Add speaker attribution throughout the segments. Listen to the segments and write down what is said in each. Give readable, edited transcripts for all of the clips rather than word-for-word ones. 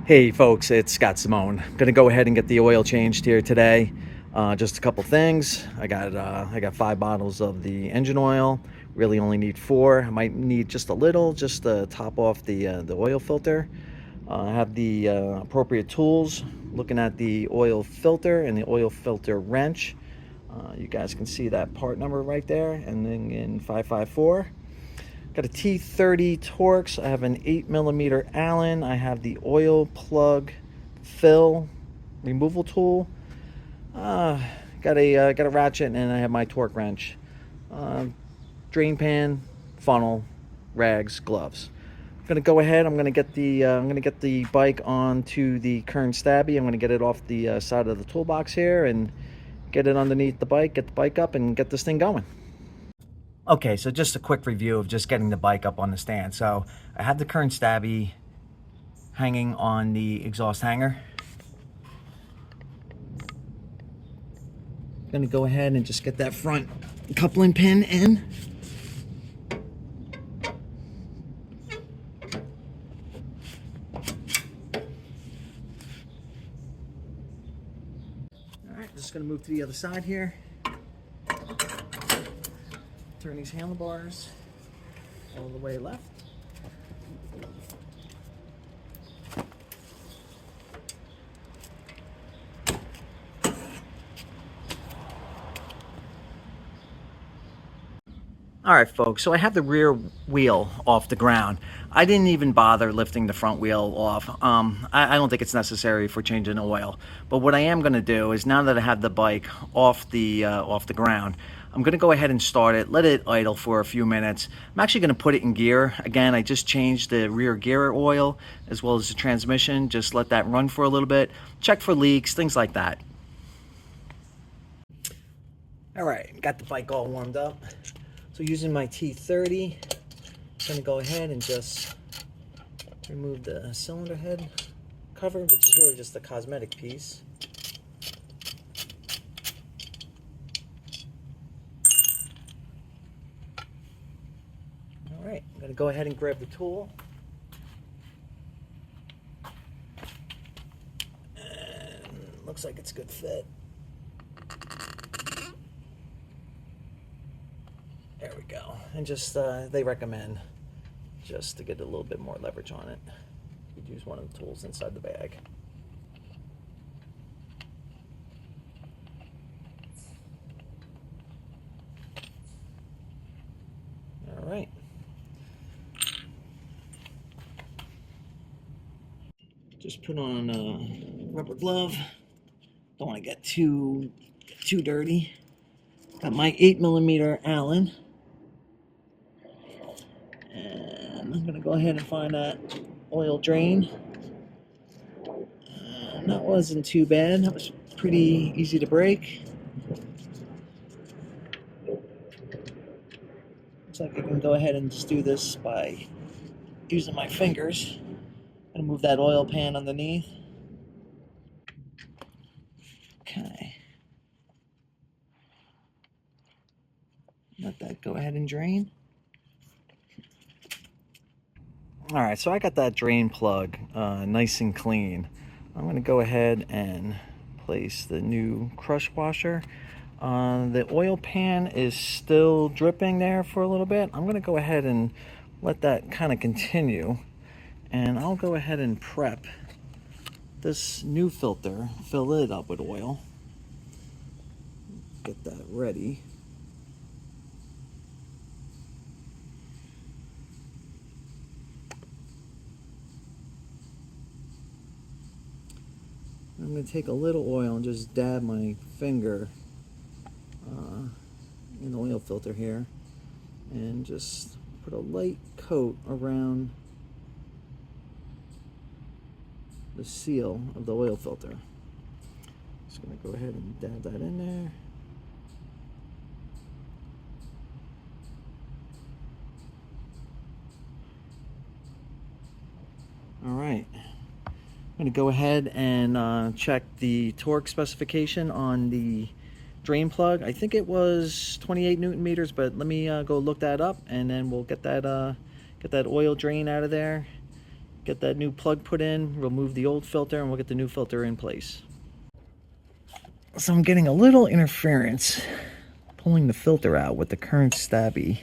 Speaker 1: Hey folks, it's Scott Simone. I'm gonna go ahead and get the oil changed here today. Just a couple things. I got 5 bottles of the engine oil. Really only need 4. I might need just a little, just to top off the oil filter. I have the appropriate tools. Looking at the oil filter and the oil filter wrench. You guys can see that part number right there, and then in 554. Got a T30 Torx. I have an 8mm Allen. I have the oil plug fill removal tool. Got a ratchet, and I have my torque wrench. Drain pan, funnel, rags, gloves. I'm gonna go ahead. I'm gonna get the bike onto the Kern-Stabi. I'm gonna get it off the side of the toolbox here and get it underneath the bike. Get the bike up and get this thing going. Okay, so just a quick review of just getting the bike up on the stand. So I have the Kern-Stabi hanging on the exhaust hanger. I'm gonna go ahead and just get that front coupling pin in. All right, just gonna move to the other side here. Turn these handlebars all the way left. All right, folks, so I have the rear wheel off the ground. I didn't even bother lifting the front wheel off. I don't think it's necessary for changing oil. But what I am gonna do is, now that I have the bike off the ground, I'm gonna go ahead and start it, let it idle for a few minutes. I'm actually gonna put it in gear. Again, I just changed the rear gear oil as well as the transmission. Just let that run for a little bit. Check for leaks, things like that. All right, got the bike all warmed up. So using my T30, I'm gonna go ahead and just remove the cylinder head cover, which is really just a cosmetic piece. All right, I'm gonna go ahead and grab the tool. And looks like it's a good fit. There we go. And just, they recommend just to get a little bit more leverage on it, you'd use one of the tools inside the bag. All right. Just put on a rubber glove. Don't want to get too dirty. Got my 8mm Allen. And I'm gonna go ahead and find that oil drain. And that wasn't too bad. That was pretty easy to break. Looks like I can go ahead and just do this by using my fingers. I'm gonna move that oil pan underneath. Okay. Let that go ahead and drain. All right, so I got that drain plug nice and clean. I'm gonna go ahead and place the new crush washer. The oil pan is still dripping there for a little bit. I'm gonna go ahead and let that kind of continue. And I'll go ahead and prep this new filter, fill it up with oil. Get that ready. I'm going to take a little oil and just dab my finger in the oil filter here and just put a light coat around the seal of the oil filter. Just going to go ahead and dab that in there. All right. I'm going to go ahead and check the torque specification on the drain plug. I think it was 28 Newton meters, but let me go look that up, and then we'll get that oil drain out of there, get that new plug put in, remove the old filter, and we'll get the new filter in place. So I'm getting a little interference pulling the filter out with the Kern-Stabi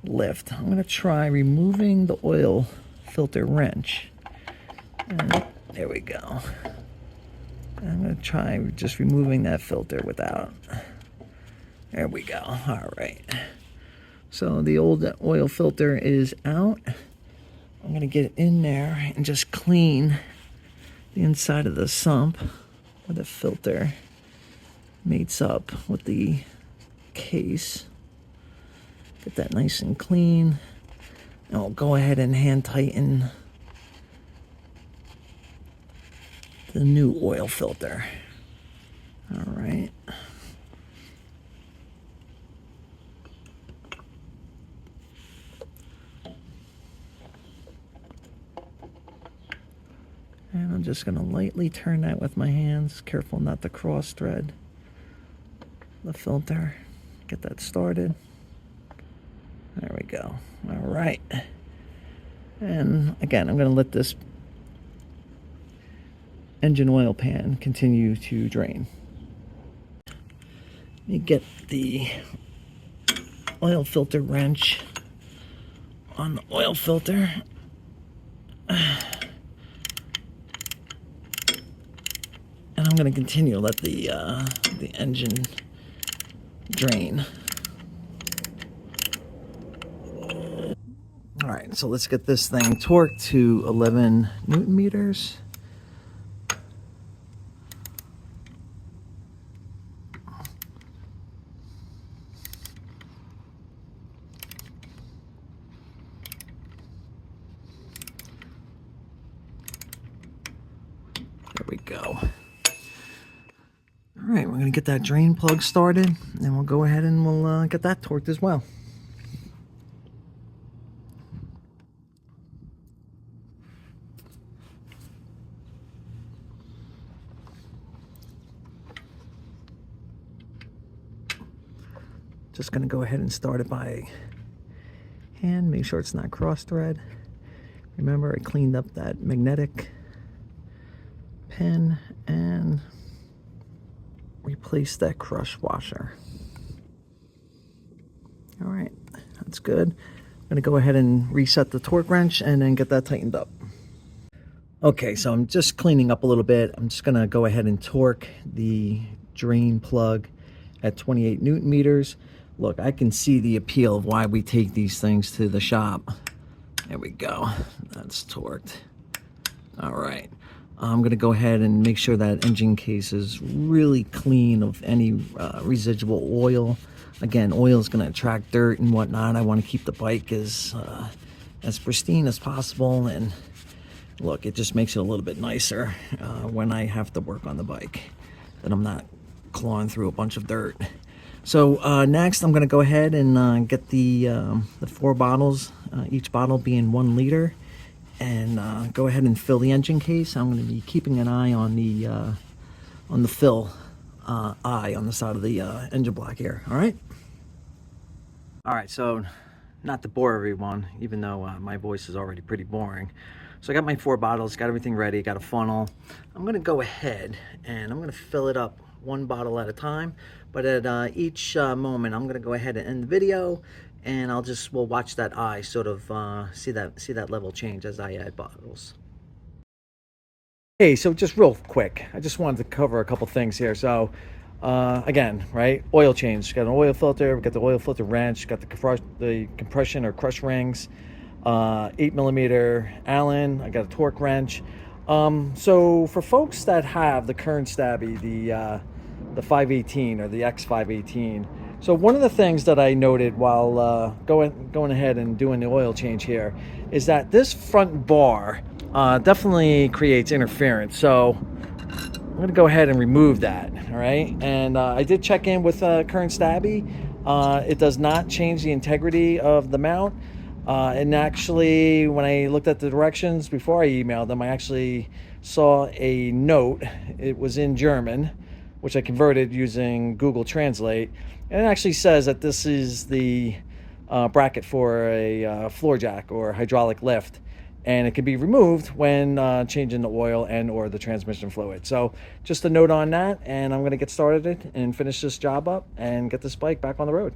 Speaker 1: lift. I'm going to try removing the oil filter wrench. And there we go. I'm going to try just removing that filter without. There we go. All right. So the old oil filter is out. I'm going to get it in there and just clean the inside of the sump where the filter mates up with the case. Get that nice and clean. And I'll go ahead and hand tighten the new oil filter. All right. And I'm just going to lightly turn that with my hands. Careful not to cross thread the filter. Get that started. There we go. All right. And again, I'm going to let this engine oil pan continue to drain. Let me get the oil filter wrench on the oil filter. And I'm going to continue to let the engine drain. All right, so let's get this thing torqued to 11 Newton meters. There we go. All right, we're going to get that drain plug started, and we'll go ahead and we'll get that torqued as well. Just going to go ahead and start it by hand, make sure it's not cross thread. Remember, I cleaned up that magnetic pin and replace that crush washer. All right, that's good. I'm going to go ahead and reset the torque wrench and then get that tightened up. Okay, so I'm just cleaning up a little bit. I'm just going to go ahead and torque the drain plug at 28 Newton meters. Look, I can see the appeal of why we take these things to the shop. There we go. That's torqued. All right. I'm going to go ahead and make sure that engine case is really clean of any residual oil. Again, oil is going to attract dirt and whatnot. I want to keep the bike as pristine as possible. And look, it just makes it a little bit nicer when I have to work on the bike, that I'm not clawing through a bunch of dirt. So next, I'm going to go ahead and get the 4 bottles, each bottle being 1 liter. And go ahead and fill the engine case. I'm going to be keeping an eye on the fill eye on the side of the engine block here. All right. All right. So, not to bore everyone, even though my voice is already pretty boring. So I got my 4 bottles, got everything ready, got a funnel. I'm going to go ahead and I'm going to fill it up 1 bottle at a time. But at each moment, I'm going to go ahead and end the video. And we'll watch that eye sort of see that level change as I add bottles. Hey, so just real quick, I just wanted to cover a couple things here. So again, right, oil change. Got an oil filter, we got the oil filter wrench, got the compression or crush rings, 8mm Allen. I got a torque wrench. So for folks that have the Kern-Stabi, the 518 or the X518. So one of the things that I noted while going ahead and doing the oil change here is that this front bar definitely creates interference. So I'm going to go ahead and remove that. All right, and I did check in with Kern-Stabi. It does not change the integrity of the mount. And actually, when I looked at the directions before I emailed them, I actually saw a note. It was in German, which I converted using Google Translate. And it actually says that this is the bracket for a floor jack or hydraulic lift. and it can be removed when changing the oil and or the transmission fluid. So just a note on that, and I'm going to get started and finish this job up and get this bike back on the road.